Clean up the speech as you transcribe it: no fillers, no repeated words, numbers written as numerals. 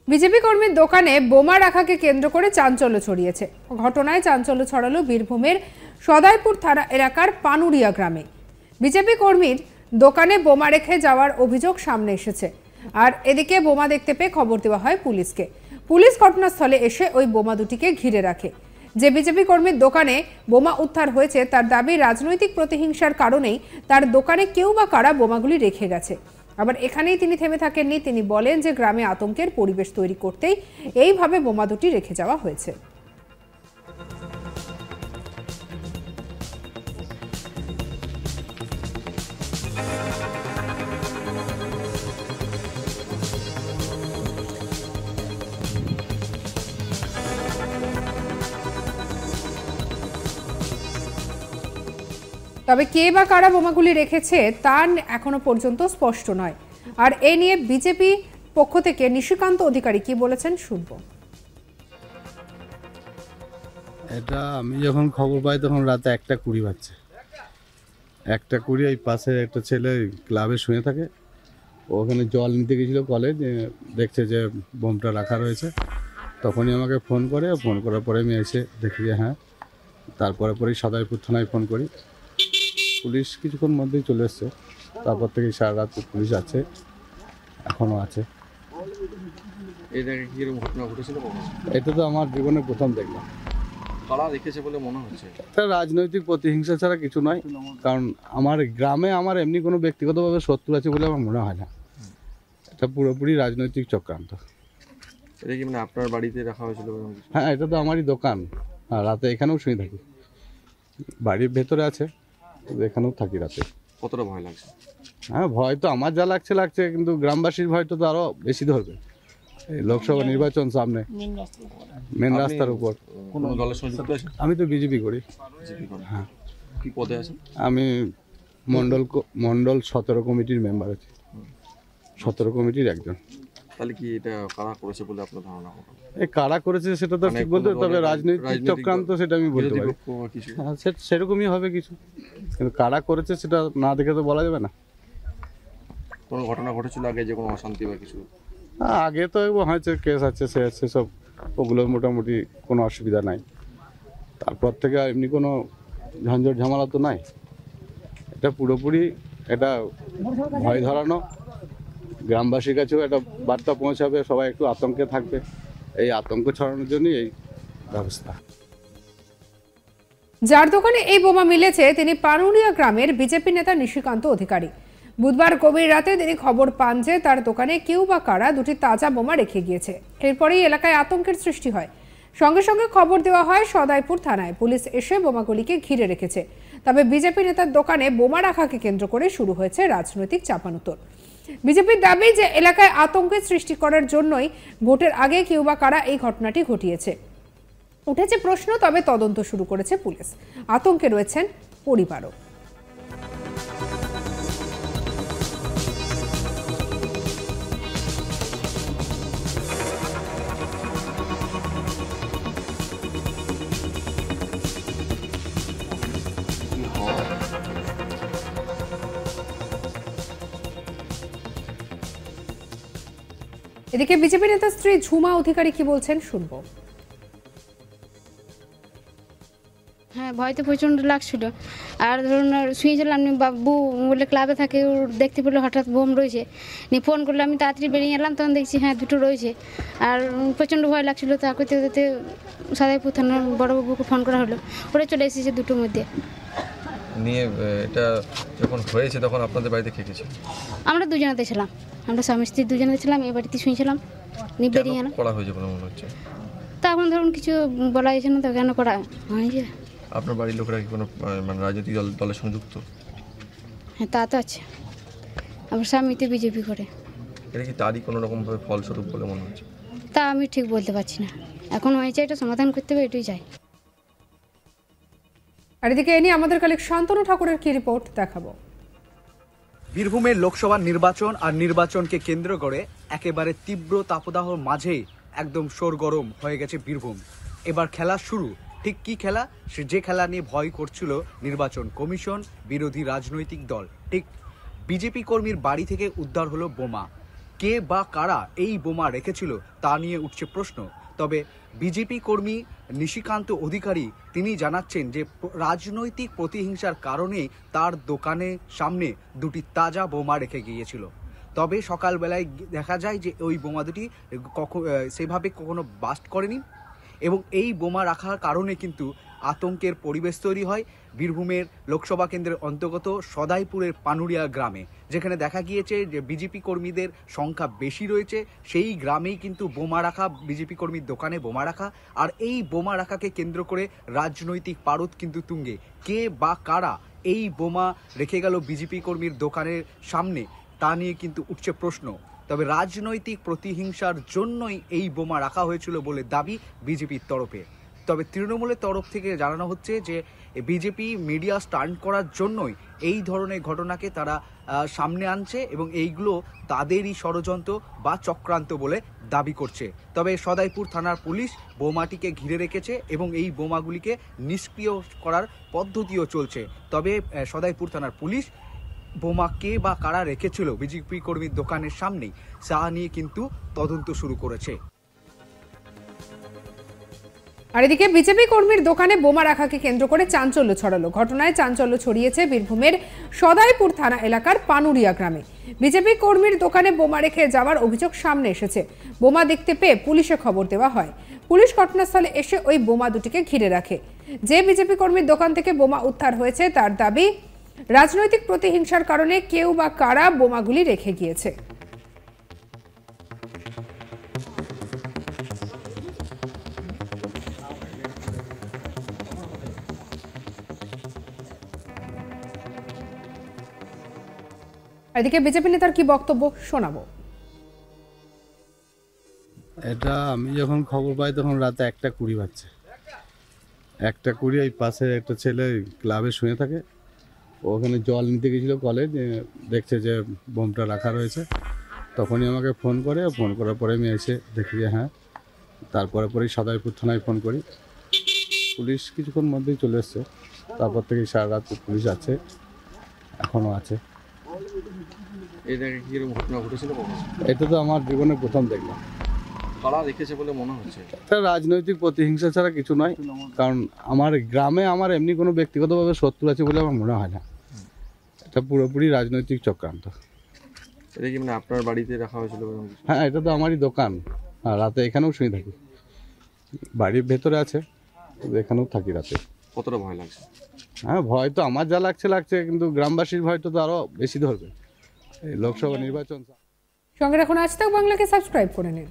BJP কর্মীর দোকানে বোমা রাখাকে কেন্দ্র করে চাঞ্চল্য ছড়িয়েছে। ঘটনায় চাঞ্চল্য ছড়ালো বীরভূমের সদাইপুর থানা এলাকার পানুরিয়া গ্রামে। বিজেপি কর্মীর দোকানে বোমা রেখে যাওয়ার অভিযোগ সামনে এসেছে। আর এদিকে বোমা দেখতে পেয়ে খবর দেওয়া হয় পুলিশকে। পুলিশ ঘটনাস্থলে এসে ওই বোমা দুটিকে ঘিরে রাখে। যে বিজেপি কর্মীর দোকানে বোমা উদ্ধার হয়েছে তার দাবি রাজনৈতিক প্রতিহিংসার কারণেই তার দোকানে কেউ বা কারা বোমাগুলি রেখে গেছে। আবার এখানেই তিনি থেমে থাকেননি। তিনি বলেন যে গ্রামে আতঙ্কের পরিবেশ তৈরি করতেই এইভাবে বোমা দুটি রেখে যাওয়া হয়েছে। তবে কে বা কারা বোমাগুলি রেখেছে তা এখনো পর্যন্ত স্পষ্ট নয়। আর এ নিয়ে বিজেপি পক্ষ থেকে নিশিকান্ত অধিকারী কি বলেছেন শুনবো। এটা আমি যখন খবর পাই তখন রাতে 1:20 বাজছে। 1:20 এই পাশে একটা ছেলে ক্লাবে শুয়ে থাকে, ওখানে জল নিতে গেছিল কলে, দেখছে যে বোমটা রাখা রয়েছে। তখনই আমাকে ফোন করে, ফোন করার পরে আমি এসে দেখি যে হ্যাঁ। তারপরেই সদাইপুর থানায় ফোন করি। পুলিশ কিছুক্ষণ মধ্যেই চলে এসছে। তারপর থেকে সারা রাত পুলিশ আছে, এখনও আছে। এটা তো আমার জীবনে প্রথম দেখলাম। কারা রেখেছে বলে মনে হচ্ছে? এটা রাজনৈতিক প্রতিহিংসা ছাড়া কিছু নয়। কারণ আমার গ্রামে আমার এমনি কোনো ব্যক্তিগতভাবে শত্রু আছে বলে আমার মনে হয় না। এটা পুরোপুরি রাজনৈতিক চক্রান্ত। এটা কি মানে আপনার বাড়িতে রাখা হয়েছিল? হ্যাঁ, এটা তো আমারই দোকান। হ্যাঁ, রাতে এখানেও শুয়ে থাকি। বাড়ির ভেতরে আছে, এখানেও থাকি রাতে। কতটা ভয় লাগছে? হ্যাঁ, ভয় তো আমার যা লাগছে, কিন্তু গ্রামবাসীর ভয় তো আরো বেশি ধরবে। এই লোকসভা নির্বাচন সামনে, মেন রাস্তার উপর। কোন দলের সঙ্গে যুক্ত আছেন? আমি তো বিজেপি করি। হ্যাঁ। কি পদে আছেন? আমি মন্ডল 17 কমিটির মেম্বার আছি। 17 কমিটির একজন। তাহলে কি এটা কারা করেছে বলে আপনার ধারণা? এই কারা করেছে সেটা তো ঠিক বলতে, তবে রাজনৈতিক চক্রান্ত সেটা আমি বলতে পারি। সেরকমই হবে কিছু, কিন্তু কারা করেছে সেটা না দেখে তো বলা যাবে না। কোনো ঘটনা ঘটেছিল আগে, যে কোনো অশান্তি বা কিছু? আগে তো হয়েছে, কেস আছে, সেসব ওগুলোর মোটামুটি কোনো অসুবিধা নাই। তারপর থেকে এমনি কোনো ঝঞ্ঝট ঝামেলা তো নাই। এটা পুরোপুরি এটা ভয় ধরানো, গ্রামবাসীর কাছেও একটা বার্তা পৌঁছাবে, সবাই একটু আতঙ্কে থাকবে। এই আতঙ্ক ছড়ানোর জন্যই এই ব্যবস্থা। যার দোকানে এই বোমা মিলেছে তিনি পানুরিয়া গ্রামের বিজেপি নেতা নিশিকান্ত অধিকারী। বুধবার গভীর রাতে তিনি খবর পান যে তার দোকানে কেউ বা কারা দুটি তাজা বোমা রেখে গিয়েছে। এরপরেই এলাকায় আতঙ্কের সৃষ্টি হয়। সঙ্গে সঙ্গে খবর দেওয়া হয় সদাইপুর থানায়। পুলিশ এসে বোমাগুলিকে ঘিরে রেখেছে। তবে বিজেপি নেতার দোকানে বোমা রাখাকে কেন্দ্র করে শুরু হয়েছে রাজনৈতিক চাপানুতোর। বিজেপির দাবি যে এলাকায় আতঙ্কের সৃষ্টি করার জন্যই ভোটের আগে কেউ বা কারা এই ঘটনাটি ঘটিয়েছে। উঠেছে প্রশ্ন, তবে তদন্ত শুরু করেছে পুলিশ। আতঙ্কে রয়েছেন পরিবারও। এদিকে বিজেপি নেতা স্ত্রী ঝুমা অধিকারী কি বলছেন শুনবো। হ্যাঁ, ভয় তো প্রচণ্ড লাগছিল। আর ধরুন শুয়েছিলাম, বাবু বলে ক্লাবে থাকে, দেখতে পেলে হঠাৎ বোম রয়েছে, নিয়ে ফোন করলে আমি তাড়াতাড়ি বেরিয়ে এলাম। তখন দেখছি হ্যাঁ, দুটো রয়েছে। আর প্রচণ্ড ভয় লাগছিল। তা করতে করতে সদাইপুর থানার বড়বাবুকে ফোন করা হলো, ওরা চলে এসেছে দুটোর মধ্যে নিয়ে। এটা যখন হয়েছে তখন আপনাদের বাড়িতে কে কে ছিল? আমরা দুজনেতে ছিলাম, আমরা স্বামী স্ত্রী দুজনেতে ছিলাম। এই বাড়িতে শুয়েছিলাম, নিয়ে বেরিয়ে এলাম। করা হয়েছে বলে মনে হচ্ছে? তা এখন ধরুন কিছু বলা যাচ্ছে না, তো কেন করা হয়েছে। আপনার বাড়ির লোকেরা কি কোনো মানে রাজনৈতিক দলের সঙ্গে যুক্ত? হ্যাঁ, তা তো আছে। আমার স্বামী তো বিজেপি করে। এটা কি তারই কোনো রকমভাবে ফলস্বরূপ বলে মনে হচ্ছে? তা আমি ঠিক বলতে পারছি না। এখন হয়েছে, এটা সমাধান করতে হবে, এটাই চাই। আর এদিকে এ নিয়ে আমাদের কালেক্ট শান্তনু ঠাকুরের কি রিপোর্ট দেখাবো। বীরভূমের লোকসভা নির্বাচন আর নির্বাচনকে কেন্দ্র করে একেবারে তীব্র তাপদাহর মাঝেই একদম সরগরম হয়ে গেছে বীরভূম। এবার খেলা শুরু। ঠিক কি খেলা? যে খেলা নিয়ে ভয় করছিল নির্বাচন কমিশন, বিরোধী রাজনৈতিক দল। ঠিক বিজেপি কর্মীর বাড়ি থেকে উদ্ধার হলো বোমা। কে বা কারা এই বোমা রেখেছিল তা নিয়ে উঠছে প্রশ্ন। তবে বিজেপি কর্মী নিশিকান্ত অধিকারী তিনি জানাচ্ছেন যে রাজনৈতিক প্রতিহিংসার কারণে তার দোকানের সামনে দুটি তাজা বোমা রেখে গিয়েছিল। তবে সকালবেলায় দেখা যায় যে ওই বোমা দুটি সেভাবে কখনো বাস্ট করেনি এবং এই বোমা রাখার কারণে কিন্তু আতঙ্কের পরিবেশ তৈরি হয় বীরভূমের লোকসভা কেন্দ্রের অন্তর্গত সদাইপুরের পানুরিয়া গ্রামে, যেখানে দেখা গিয়েছে যে বিজেপি কর্মীদের সংখ্যা বেশি রয়েছে। সেই গ্রামেই কিন্তু বোমা রাখা, বিজেপি কর্মীর দোকানে বোমা রাখা, আর এই বোমা রাখাকে কেন্দ্র করে রাজনৈতিক পারদ কিন্তু তুঙ্গে। কে বা কারা এই বোমা রেখে গেল বিজেপি কর্মীর দোকানের সামনে তা নিয়ে কিন্তু উঠছে প্রশ্ন। তবে রাজনৈতিক প্রতিহিংসার জন্যই এই বোমা রাখা হয়েছিল বলে দাবি বিজেপির তরফে। তবে তৃণমূলের তরফ থেকে জানানো হচ্ছে যে বিজেপি মিডিয়া স্টান্ট করার জন্যই এই ধরনের ঘটনাকে তারা সামনে আনছে এবং এইগুলো তাদেরই ষড়যন্ত্র বা চক্রান্ত বলে দাবি করছে। তবে সদাইপুর থানার পুলিশ বোমাটিকে ঘিরে রেখেছে এবং এই বোমাগুলিকে নিষ্ক্রিয় করার পদ্ধতিও চলছে। তবে সদাইপুর থানার পুলিশ বোমা কে বা কারা রেখেছিল বিজেপি কর্মীর দোকানের সামনেই তা নিয়ে কিন্তু তদন্ত শুরু করেছে। আর এদিকে বিজেপি কর্মীর দোকানে বোমা রাখাকে কেন্দ্র করে চাঞ্চল্য ছড়ালো। ঘটনায় চাঞ্চল্য ছড়িয়েছে বীরভূমের সদাইপুর থানা এলাকার পানুরিয়া গ্রামে। বিজেপি কর্মীর দোকানে বোমা রেখে যাওয়ার অভিযোগ সামনে এসেছে। বোমা দেখতে পেয়ে পুলিশে খবর দেওয়া হয়। পুলিশ ঘটনাস্থলে এসে ওই বোমা দুটিকে ঘিরে রাখে। যে বিজেপি কর্মীর দোকান থেকে বোমা উদ্ধার হয়েছে তার দাবি রাজনৈতিক প্রতিহিংসার কারণে কেউ বা কারা বোমাগুলি রেখে গিয়েছে। এদিকে বিজেপি নেতার কি বক্তব্য শোনাবো। এটা আমি যখন খবর পাই তখন রাতে 1:20 বাজছে। 1:20 এই পাশে একটা ছেলে ক্লাবে শুয়ে থাকে, ওখানে জল নিতে গেছিলো কলে, দেখছে যে বোমটা রাখা রয়েছে। তখনই আমাকে ফোন করে, ফোন করার পরে আমি এসে দেখি যে হ্যাঁ, তারপরে সদাইপুর থানায় ফোন করি। পুলিশ কিছুক্ষণ মধ্যেই চলে এসছে। তারপর থেকে সারা রাত পুলিশ আছে, এখনও আছে। এর আগে কি এরকম ঘটনা ঘটেছিল? এটা তো আমার জীবনে প্রথম দেখলাম। কারা রেখেছে বলে মনে হচ্ছে? এটা রাজনৈতিক প্রতিহিংসা ছাড়া কিছু নয়, কারণ আমার গ্রামে আমার এমনি কোনো ব্যক্তিগতভাবে শত্রু আছে বলে আমার মনে হয় না। এটা পুরোপুরি রাজনৈতিক চক্রান্ত। এটা কি মানে আপনার বাড়িতে রাখা হয়েছিল? হ্যাঁ, এটা তো আমারই দোকান। হ্যাঁ, রাতে এখানেও শুয়ে থাকি। বাড়ির ভেতরে আছে, এখানেও থাকি রাতে। কতটা ভয় লাগছে? হ্যাঁ, ভয় তো আমার যা লাগছে, কিন্তু গ্রামবাসীর ভয় তো আরও বেশি ধরবে। এই লোকসভা নির্বাচন। সঙ্গে রাখুন আজ তাক বাংলাকে সাবস্ক্রাইব করে নিন।